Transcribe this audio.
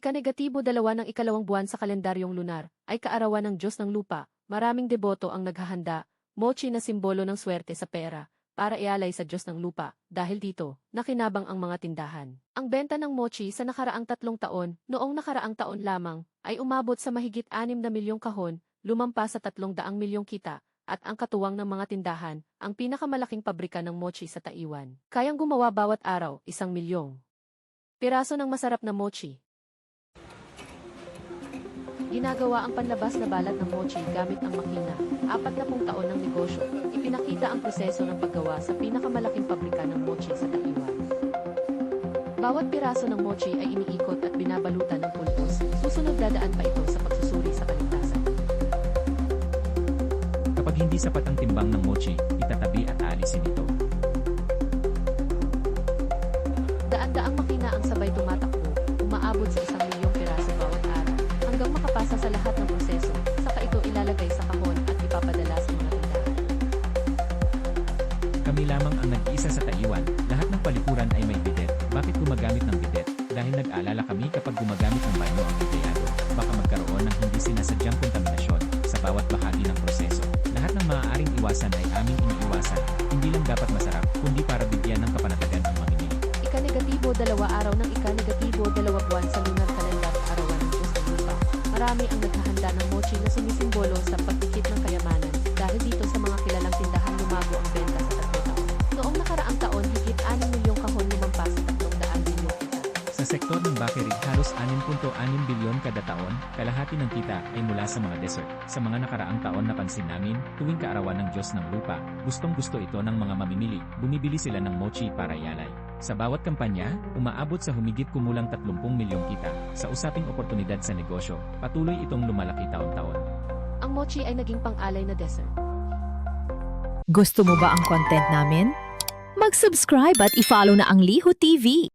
Ika-2 ng ikalawang buwan sa kalendaryong lunar ay kaarawan ng Diyos ng Lupa. Maraming deboto ang naghahanda, mochi na simbolo ng swerte sa pera, para ialay sa Diyos ng Lupa. Dahil dito, nakinabang ang mga tindahan. Ang benta ng mochi sa nakaraang 3 taon, noong nakaraang taon lamang, ay umabot sa mahigit 6 na milyong kahon, lumampas sa 300 milyong kita, at ang katuwang ng mga tindahan, ang pinakamalaking pabrika ng mochi sa Taiwan. Kayang gumawa bawat araw, 1 milyong piraso ng masarap na mochi. Ginagawa ang panlabas na balat ng mochi gamit ang makina. 40 taon ng negosyo, ipinakita ang proseso ng paggawa sa pinakamalaking pabrika ng mochi sa Taiwan. Bawat piraso ng mochi ay iniikot at binabalutan ng pulbos, susunod dadaan pa ito sa pagsusuri sa kaligtasan. Kapag hindi sapat ang timbang ng mochi, itatabi at aalisin ito. Daan-daang makina ang sabay tumatakbo, umaabot sa 1 milyong piraso bawat araw, hanggang makapasa sa lahat ng proseso, saka ito ilalagay sa kahon at ipapadala sa mga tindahan. Kami lamang ang nag-iisa sa Taiwan, lahat ng palikuran ay may bidet. Bakit gumagamit ng bidet? Dahil nag-aalala kami kapag gumagamit ng banyo ang empleyado, baka magkaroon ng hindi sinasadyang kontaminasyon sa bawat bahagi ng proseso. Lahat ng maaaring iwasan ay aming iniiwasan, hindi lang dapat masarap, kundi para bigyan ng kapanatagan ang mamimili. Ika-2 araw ng ika-2 buwan sa lunar kalendar arawan ng Diyos ng Lupa. Marami ang naghahanda ng mochi na sumisimbolo sa pagdikit ng kayamanan, dahil dito sa mga kilalang tindahan lumago ang benta sa 3 taon. Noong nakaraang taon, higit 6 milyong kahon lumampas sa 300 milyong kita. Sa sektor ng bakery, halos 6.6 bilyon kada taon, kalahati ng kita ay mula sa mga dessert. Sa mga nakaraang taon napansin namin, tuwing kaarawan ng Diyos ng Lupa, gustong-gusto ito ng mga mamimili, bumibili sila ng mochi para ialay. Sa bawat kampanya, umaabot sa humigit kumulang 30 milyong kita. Sa usaping oportunidad sa negosyo, patuloy itong lumalaki taon-taon. Ang mochi ay naging pang-alay na dessert. Gusto mo ba ang content namin? Mag-subscribe at i-follow na ang Liho TV.